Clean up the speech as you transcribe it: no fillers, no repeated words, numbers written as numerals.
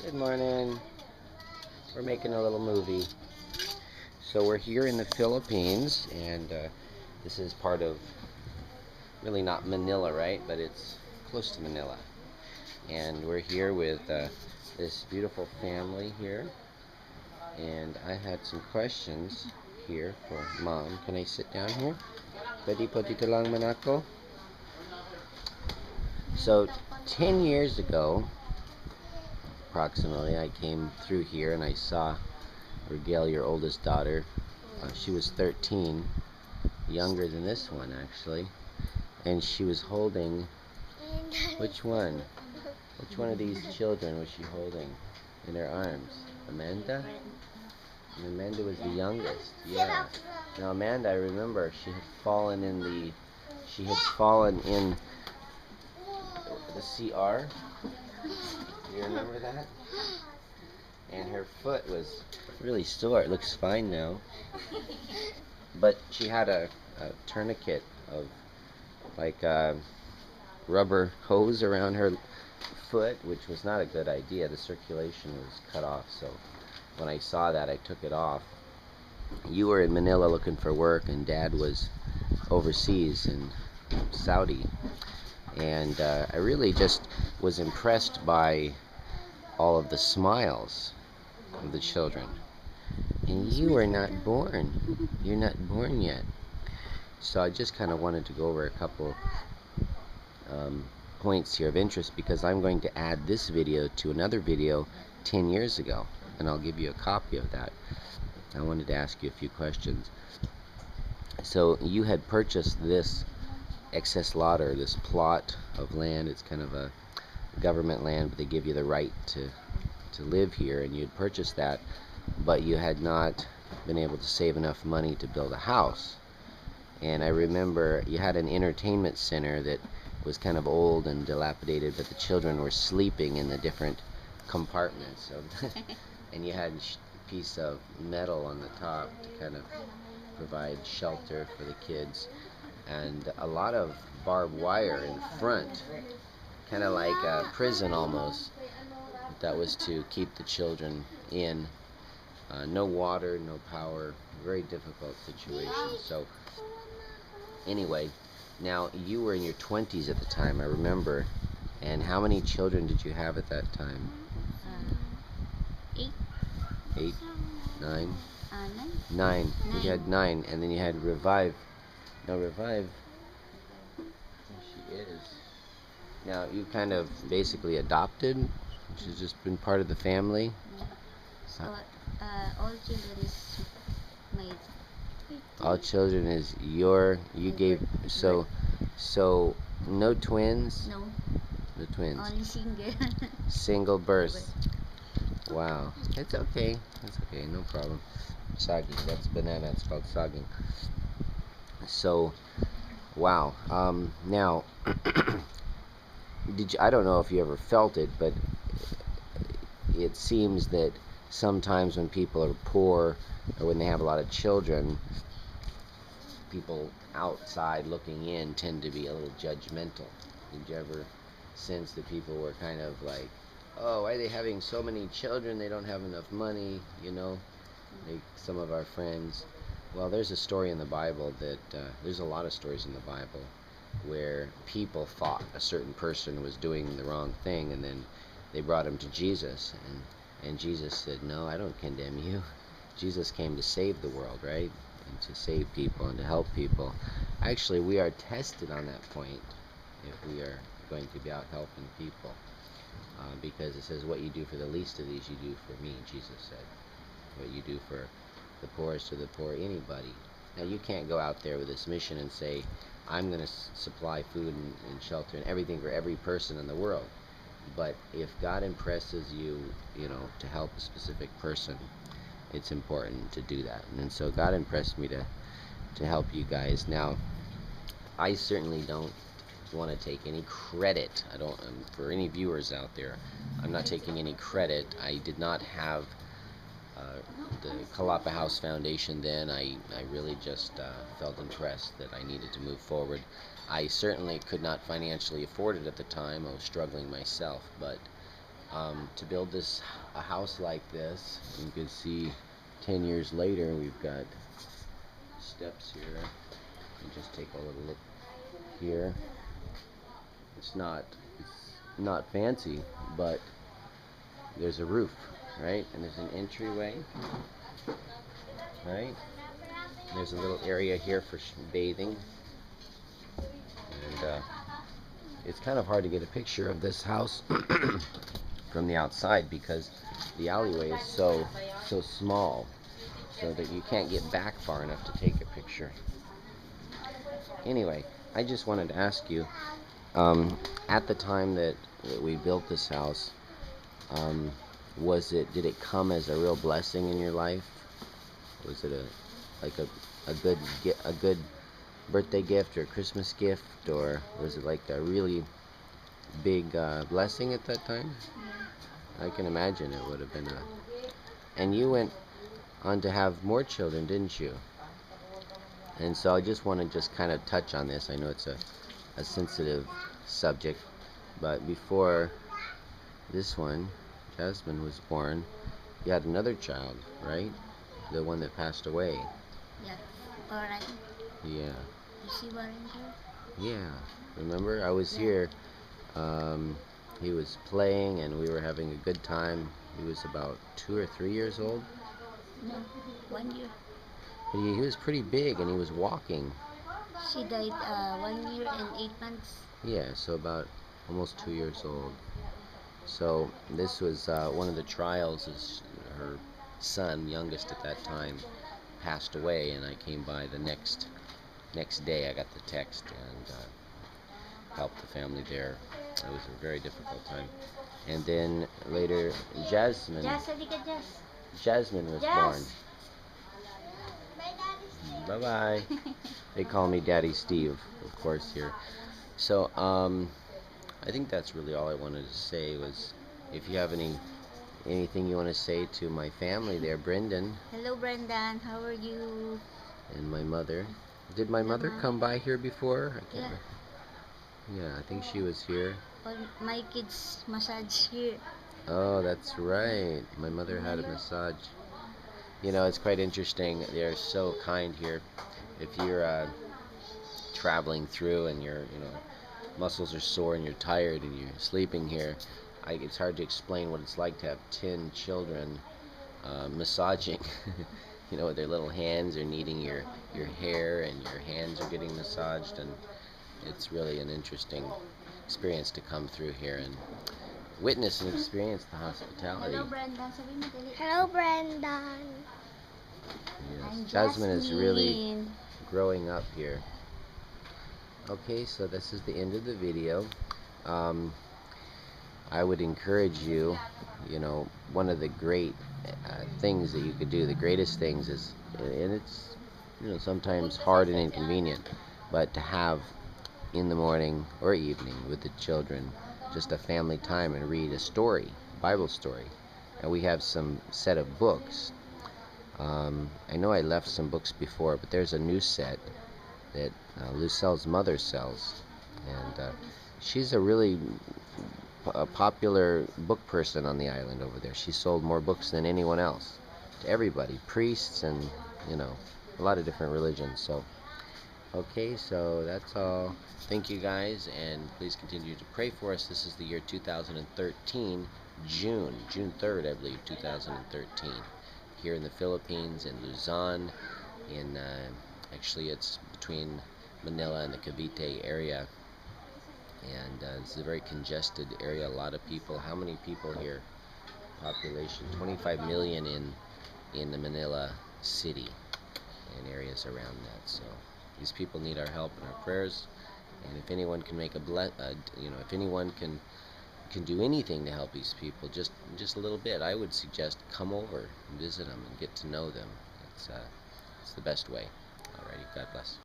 Good morning. We're making a little movie. So we're here in the Philippines, and this is part of, really not Manila, right? But it's close to Manila. And we're here with this beautiful family here. And I had some questions here for Mom. Can I sit down here? Pwede po dito lang man ako? So 10 years ago, approximately, I came through here and I saw Rigel, your oldest daughter. She was 13, younger than this one actually, and she was holding, which one? Which one of these children was she holding in her arms? Amanda? And Amanda was the youngest. Yeah. Now Amanda, I remember, she had fallen in the CR. Do you remember that? And her foot was really sore. It looks fine now. But she had a tourniquet of like a rubber hose around her foot, which was not a good idea. The circulation was cut off, so when I saw that, I took it off. You were in Manila looking for work, and Dad was overseas in Saudi. And I really just was impressed by all of the smiles of the children. And you are not born. You're not born yet. So I just kind of wanted to go over a couple points here of interest, because I'm going to add this video to another video 10 years ago, and I'll give you a copy of that. I wanted to ask you a few questions. So you had purchased this excess lot, or this plot of land. It's kind of a government land, but they give you the right to live here, and you had purchased that, but you had not been able to save enough money to build a house. And I remember you had an entertainment center that was kind of old and dilapidated, but the children were sleeping in the different compartments of and you had a piece of metal on the top to kind of provide shelter for the kids, and a lot of barbed wire in front, kind of like a prison almost. That was to keep the children in. No water, no power, very difficult situation. So anyway, now you were in your 20s at the time, I remember. And how many children did you have at that time? 8. 8? 9? 9. 9. You had 9, and then you had Revive. Now Revive, there she is. Now you kind of basically adopted. She's just been part of the family. So all children is made. All children is you gave, so no twins? No. No twins. Only single. Single birth. Wow. It's okay. It's okay, no problem. Saging, that's banana, it's called saging. So wow. Now I don't know if you ever felt it, but it seems that sometimes when people are poor, or when they have a lot of children, people outside looking in tend to be a little judgmental. Did you ever sense that people were kind of like, oh, why are they having so many children? They don't have enough money, you know? Like some of our friends. Well, there's a story in the Bible that, there's a lot of stories in the Bible where people thought a certain person was doing the wrong thing, and then they brought him to Jesus, and Jesus said, no, I don't condemn you. Jesus came to save the world, right? And to save people and to help people. Actually, we are tested on that point if we are going to be out helping people, because it says, what you do for the least of these, you do for me, Jesus said. What you do for the poorest of the poor, anybody. Now, you can't go out there with this mission and say, I'm going to supply food and shelter and everything for every person in the world. But if God impresses you, you know, to help a specific person, it's important to do that. And so God impressed me to help you guys. Now, I certainly don't want to take any credit. I don't, for any viewers out there, I'm not taking any credit. I did not have the Kalapa House Foundation then. I really just felt impressed that I needed to move forward. I certainly could not financially afford it at the time. I was struggling myself, but to build a house like this. You can see 10 years later we've got steps here. You just take a little look here. It's not fancy, but there's a roof, right? And there's an entryway, right? There's a little area here for bathing. And it's kind of hard to get a picture of this house from the outside because the alleyway is so small, so that you can't get back far enough to take a picture. Anyway, I just wanted to ask you, at the time that we built this house, did it come as a real blessing in your life? Was it a good birthday gift or a Christmas gift, or was it like a really big blessing at that time? I can imagine it would have been and you went on to have more children, didn't you? And so I just want to kind of touch on this. I know it's a sensitive subject, but before this one, Jasmine, was born, you had another child, right? The one that passed away. Yeah. Alright. Yeah. You see Warren there? Yeah. Remember? I was here. He was playing and we were having a good time. He was about 2 or 3 years old. No, 1 year. But he was pretty big and he was walking. She died 1 year and 8 months. Yeah, so about almost 2 years old. So this was one of the trials. Is her son, youngest at that time, passed away, and I came by the next day. I got the text and helped the family there. It was a very difficult time. And then later, Jasmine was born. Bye-bye. They call me Daddy Steve, of course, here. So, I think that's really all I wanted to say. Was if you have anything you want to say to my family there, Brendan. Hello, Brendan. How are you? And my mother. Did my mother come by here before? I can't Yeah, I think she was here. My kids massage here. Oh, that's right. My mother had a massage. You know, it's quite interesting. They're so kind here. If you're traveling through and your muscles are sore and you're tired and you're sleeping here, it's hard to explain what it's like to have 10 children massaging. With their little hands, they're kneading your hair and your hands are getting massaged, and it's really an interesting experience to come through here and witness and experience the hospitality. Hello, Brendan. Sabi mo dali. Hello, Brendan. Yes, Jasmine is really growing up here. Okay, so this is the end of the video. I would encourage you, one of the great things that you could do, the greatest things is, and it's sometimes hard and inconvenient, but to have in the morning or evening with the children just a family time and read a story, Bible story. And we have some set of books. I know I left some books before, but there's a new set that Lucelle's mother sells, and she's a really popular book person on the island over there. She sold more books than anyone else to everybody, priests and a lot of different religions. So okay, so that's all. Thank you guys, and please continue to pray for us. This is the year 2013, June 3rd, I believe, 2013, here in the Philippines, in Luzon, actually it's between Manila and the Cavite area, and it's a very congested area, a lot of people. How many people here? Population 25 million in the Manila city and areas around that. So these people need our help and our prayers, and if anyone can make if anyone can do anything to help these people, just a little bit, I would suggest come over and visit them and get to know them. It's the best way. Alrighty, God bless.